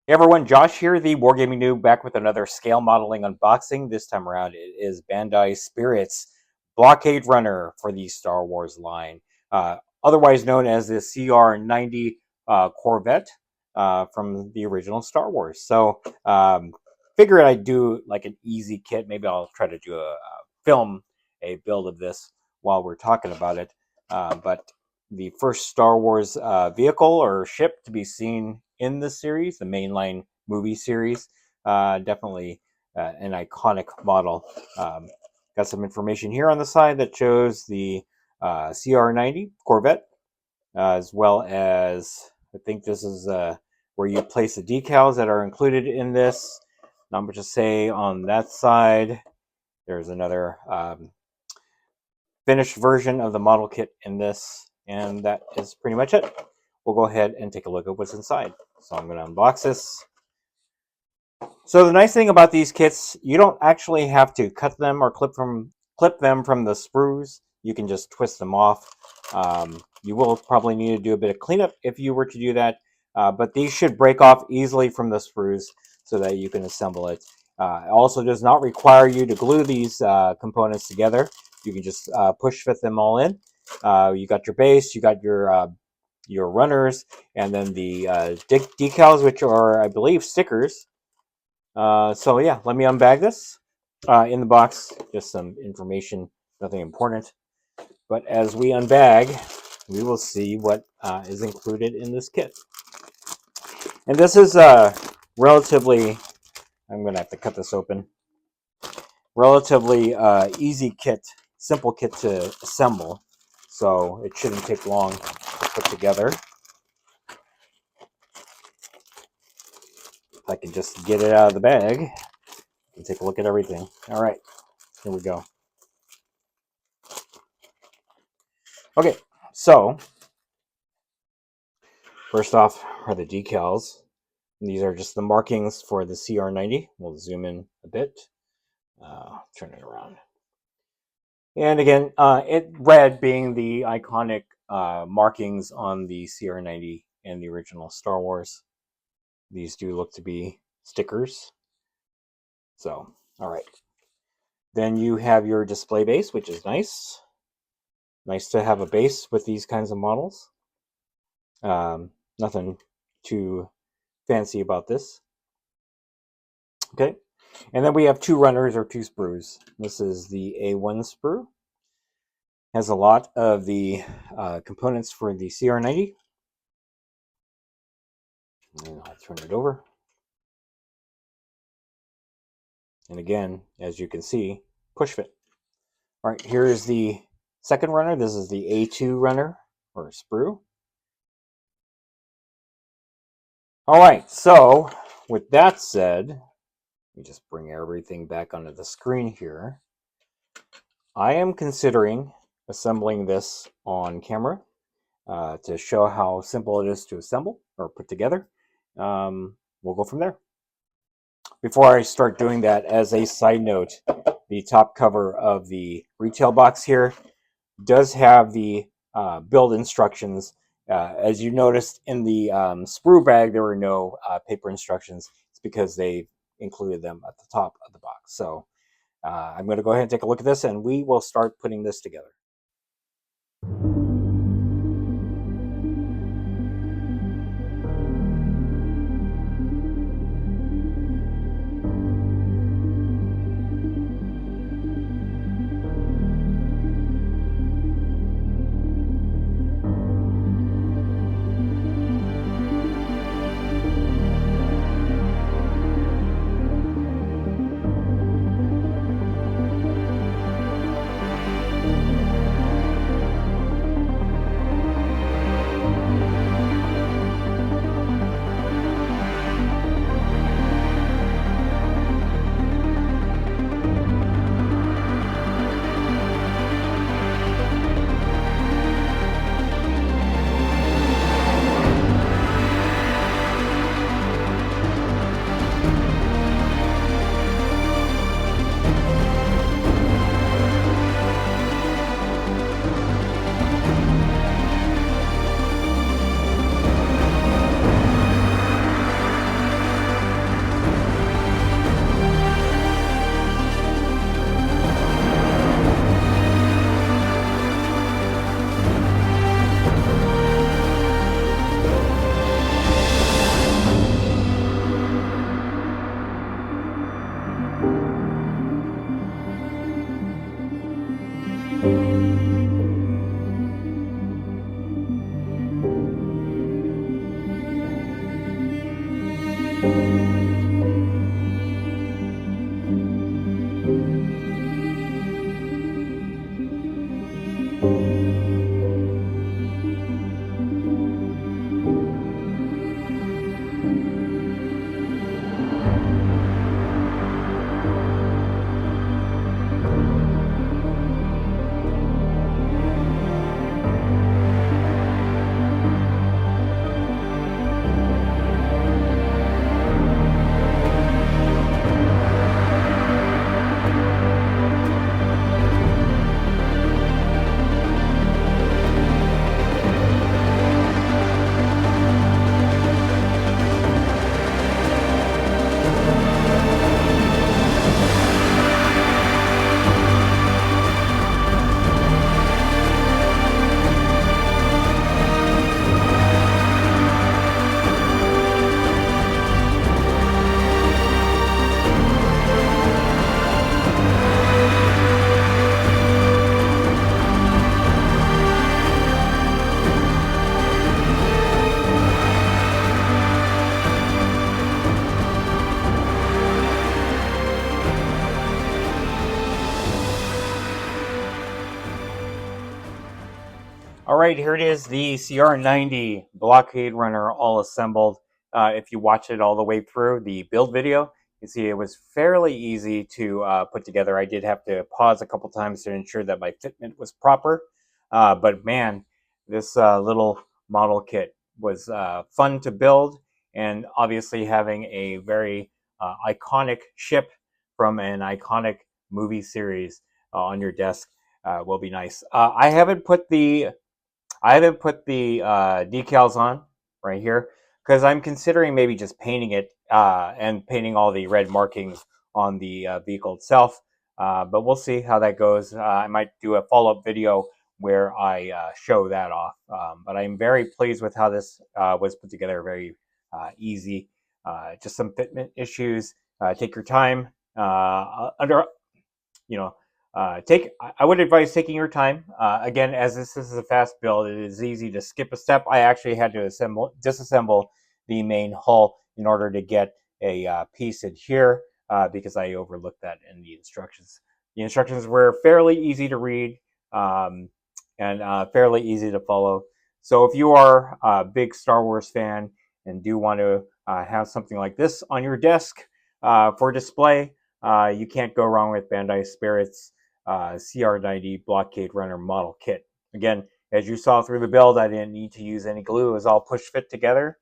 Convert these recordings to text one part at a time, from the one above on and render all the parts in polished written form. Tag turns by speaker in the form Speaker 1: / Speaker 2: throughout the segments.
Speaker 1: Hey everyone, Josh here, the Wargaming Noob, back with another scale modeling unboxing. This time around, it is Bandai Spirit's Blockade Runner for the Star Wars line, otherwise known as the CR-90 Corvette from the original Star Wars. So, figured I'd do like an easy kit. Maybe I'll try to do film a build of this while we're talking about it. But the first Star Wars vehicle or ship to be seen in the series, the mainline movie series. Definitely an iconic model. Got some information here on the side that shows the CR-90 Corvette, as well as I think this is where you place the decals that are included in this. Not much to say on that side. There's another finished version of the model kit in this, and that is pretty much it. We'll go ahead and take a look at what's inside. So I'm going to unbox this. So the nice thing about these kits, you don't actually have to cut them or clip them from the sprues. You can just twist them off. You will probably need to do a bit of cleanup if you were to do that, but these should break off easily from the sprues so that you can assemble it. It also does not require you to glue these components together. You can just push fit them all in. You got your base, you got your runners, and then the decals, which are, I believe, stickers. So yeah, let me unbag this. In the box, just some information, nothing important. But as we unbag, we will see what is included in this kit. And this is relatively, I'm going to have to cut this open, relatively easy kit, simple kit to assemble. So it shouldn't take long to put together. If I can just get it out of the bag and take a look at everything. All right, here we go. Okay, so first off are the decals. These are just the markings for the CR-90. We'll zoom in a bit. Turn it around. And again, red being the iconic markings on the CR-90 and the original Star Wars. These do look to be stickers. So, all right. Then you have your display base, which is nice. Nice to have a base with these kinds of models. Nothing too fancy about this. Okay. And then we have two runners or two sprues. This is the A1 sprue. Has a lot of the components for the CR-90. And I'll turn it over. And again, as you can see, push fit. All right, here is the second runner. This is the A2 runner or sprue. All right, so with that said, let me just bring everything back onto the screen here. I am considering assembling this on camera to show how simple it is to assemble or put together. We'll go from there. Before I start doing that, as a side note, the top cover of the retail box here does have the build instructions. As you noticed in the sprue bag, there were no paper instructions. It's because they included them at the top of the box. So I'm going to go ahead and take a look at this, and we will start putting this together. All right, here it is, the CR90 Blockade runner all assembled. If you watch it all the way through the build video, you see it was fairly easy to put together. I did have to pause a couple times to ensure that my fitment was proper. But man, this little model kit was fun to build, and obviously having a very iconic ship from an iconic movie series on your desk will be nice. I haven't put the decals on right here because I'm considering maybe just painting it and painting all the red markings on the vehicle itself. But we'll see how that goes. I might do a follow-up video where I show that off. But I'm very pleased with how this was put together. Very easy. Just some fitment issues. Take your time. Under you know, I would advise taking your time. Again, as this is a fast build, it is easy to skip a step. I actually had to disassemble the main hull in order to get a piece in here because I overlooked that in the instructions. The instructions were fairly easy to read and fairly easy to follow. So if you are a big Star Wars fan and do want to have something like this on your desk for display, you can't go wrong with Bandai Spirit's CR90 Blockade Runner model kit. Again, as you saw through the build, I didn't need to use any glue. It was all push fit together.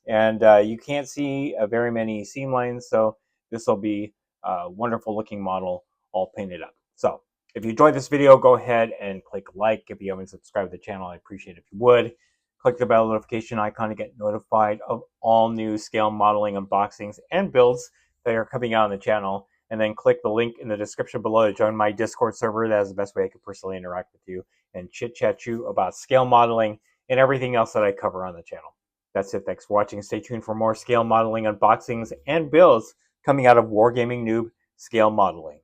Speaker 1: And you can't see very many seam lines, so this will be a wonderful looking model all painted up. So if you enjoyed this video, go ahead and click like. If you haven't subscribed to the channel, I appreciate it if you would. Click the bell notification icon to get notified of all new scale modeling unboxings and builds that are coming out on the channel. And then click the link in the description below to join my Discord server. That is the best way I can personally interact with you and chit-chat you about scale modeling and everything else that I cover on the channel. That's it. Thanks for watching. Stay tuned for more scale modeling unboxings and builds coming out of WarGamingNewb Scale Modeling.